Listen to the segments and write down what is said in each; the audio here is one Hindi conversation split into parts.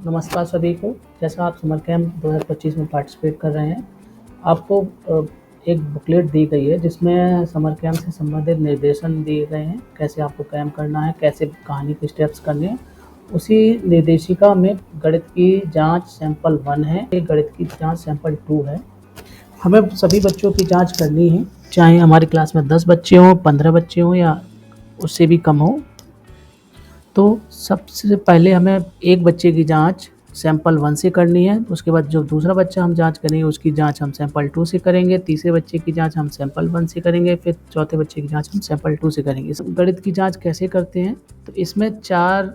नमस्कार सभी को। जैसा आप समर कैंप 2025 में पार्टिसिपेट कर रहे हैं, आपको एक बुकलेट दी गई है जिसमें समर कैंप से संबंधित निर्देशन दिए गए हैं, कैसे आपको कैंप करना है, कैसे कहानी के स्टेप्स करने हैं। उसी निर्देशिका में गणित की जांच सैंपल 1 है, गणित की जांच सैंपल 2 है। हमें सभी बच्चों की जांच करनी है, चाहे हमारी क्लास में 10 बच्चे हों, 15 बच्चे हों या उससे भी कम हो। तो सबसे पहले हमें एक बच्चे की जांच सैंपल 1 से करनी है, उसके बाद जो दूसरा बच्चा हम जांच करेंगे उसकी जांच हम सैंपल 2 से करेंगे, तीसरे बच्चे की जांच हम सैंपल 1 से करेंगे, फिर चौथे बच्चे की जांच हम सैंपल 2 से करेंगे। गणित की जांच कैसे करते हैं, तो इसमें 4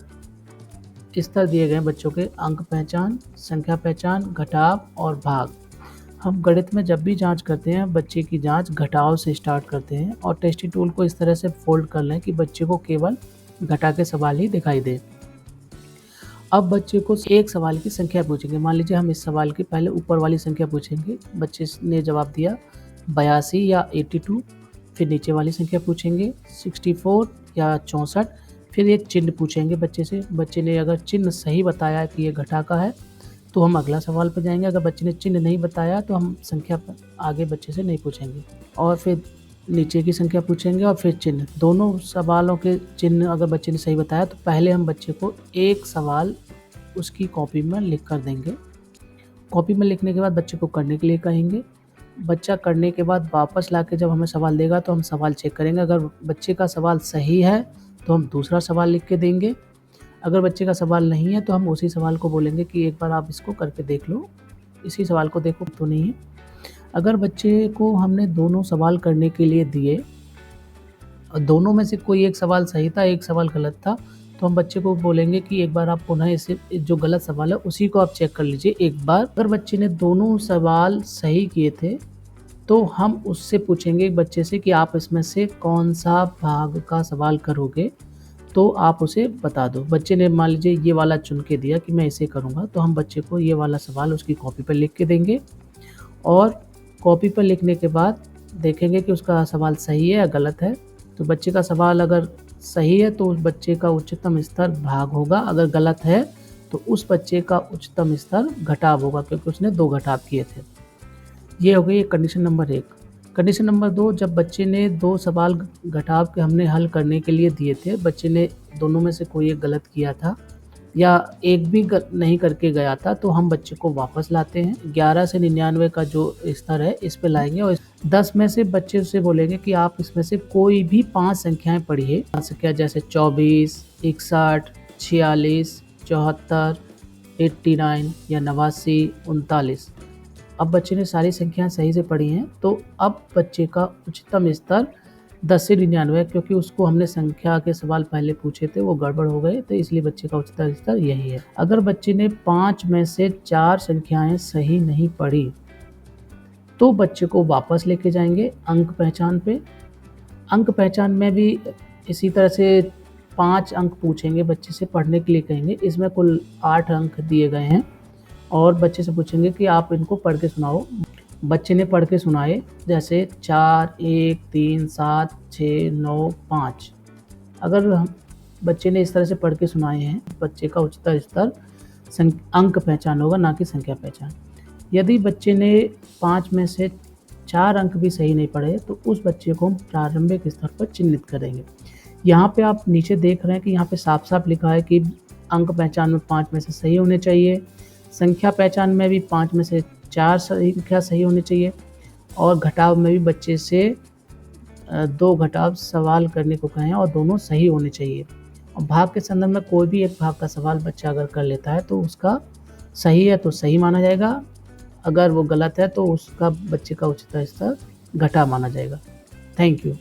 स्तर दिए गए हैं बच्चों के: अंक पहचान, संख्या पहचान, घटाव और भाग। हम गणित में जब भी जांच करते हैं, बच्चे की जांच घटाव से स्टार्ट करते हैं और टेस्टी टूल को इस तरह से फोल्ड कर लें कि बच्चे को केवल घटा के सवाल ही दिखाई दे। अब बच्चे को एक सवाल की संख्या पूछेंगे। मान लीजिए हम इस सवाल की पहले ऊपर वाली संख्या पूछेंगे, बच्चे ने जवाब दिया 82 या 82, फिर नीचे वाली संख्या पूछेंगे 64 या 64, फिर एक चिन्ह पूछेंगे बच्चे से। बच्चे ने अगर चिन्ह सही बताया कि ये घटा का है तो हम अगला सवाल पर जाएंगे, अगर बच्चे ने चिन्ह नहीं बताया तो हम संख्या पर आगे बच्चे से नहीं पूछेंगे, और फिर नीचे की संख्या पूछेंगे और फिर चिन्ह। दोनों सवालों के चिन्ह अगर बच्चे ने सही बताया तो पहले हम बच्चे को एक सवाल उसकी कॉपी में लिख कर देंगे। कॉपी में लिखने के बाद बच्चे को करने के लिए कहेंगे। बच्चा करने के बाद वापस लाके जब हमें सवाल देगा तो हम सवाल चेक करेंगे। अगर बच्चे का सवाल सही है तो हम दूसरा सवाल लिख के देंगे, अगर बच्चे का सवाल नहीं है तो हम उसी सवाल को बोलेंगे कि एक बार आप इसको करके देख लो, इसी सवाल को देखो तो नहीं है। अगर बच्चे को हमने दोनों सवाल करने के लिए दिए और दोनों में से कोई एक सवाल सही था, एक सवाल गलत था, तो हम बच्चे को बोलेंगे कि एक बार आप पुनः इसे जो गलत सवाल है उसी को आप चेक कर लीजिए एक बार। अगर बच्चे ने दोनों सवाल सही किए थे तो हम उससे पूछेंगे बच्चे से कि आप इसमें से कौन सा भाग का सवाल करोगे, तो आप उसे बता दो। बच्चे ने मान लीजिए ये वाला चुन के दिया कि मैं इसे करूँगा, तो हम बच्चे को ये वाला सवाल उसकी कॉपी पर लिख के देंगे और कॉपी पर लिखने के बाद देखेंगे कि उसका सवाल सही है या गलत है। तो बच्चे का सवाल अगर सही है तो उस बच्चे का उच्चतम स्तर भाग होगा, अगर गलत है तो उस बच्चे का उच्चतम स्तर घटाव होगा, क्योंकि उसने 2 घटाव किए थे। ये हो गई कंडीशन नंबर 1। कंडीशन नंबर 2, जब बच्चे ने 2 सवाल घटाव के हमने हल करने के लिए दिए थे, बच्चे ने दोनों में से कोई एक गलत किया था या एक भी नहीं करके गया था, तो हम बच्चे को वापस लाते हैं। 11 से 99 का जो स्तर है इस पे लाएंगे और 10 में से बच्चे से बोलेंगे कि आप इसमें से कोई भी 5 संख्याएं पढ़िए। 5 संख्या जैसे 24, 61, 46, 74, 89 या 89, 39। अब बच्चे ने सारी संख्याएं सही से पढ़ी हैं, तो अब बच्चे का उच्चतम स्तर 10 से 99, क्योंकि उसको हमने संख्या के सवाल पहले पूछे थे वो गड़बड़ हो गए, तो इसलिए बच्चे का उच्चतम स्तर यही है। अगर बच्चे ने 5 में से 4 संख्याएं सही नहीं पढ़ी तो बच्चे को वापस लेके जाएंगे अंक पहचान पे। अंक पहचान में भी इसी तरह से 5 अंक पूछेंगे, बच्चे से पढ़ने के लिए कहेंगे। इसमें कुल 8 अंक दिए गए हैं और बच्चे से पूछेंगे कि आप इनको पढ़ के सुनाओ। बच्चे ने पढ़ के सुनाए, जैसे 4, 1, 3, 7, 6, 9, 5। अगर बच्चे ने इस तरह से पढ़ के सुनाए हैं, बच्चे का उच्चतर स्तर अंक पहचान होगा, ना कि संख्या पहचान। यदि बच्चे ने 5 में से 4 अंक भी सही नहीं पढ़े तो उस बच्चे को हम प्रारंभिक स्तर पर चिन्हित करेंगे। यहाँ पे आप नीचे देख रहे हैं कि यहाँ पे साफ साफ लिखा है कि अंक पहचान में 5 में से सही होने चाहिए, संख्या पहचान में भी 5 में से 4 संख्या सही होनी चाहिए, और घटाव में भी बच्चे से 2 घटाव सवाल करने को कहें और दोनों सही होने चाहिए। और भाग के संदर्भ में कोई भी एक भाग का सवाल बच्चा अगर कर लेता है तो उसका सही है तो सही माना जाएगा, अगर वो गलत है तो उसका बच्चे का उच्चतर स्तर घटा माना जाएगा। Thank you.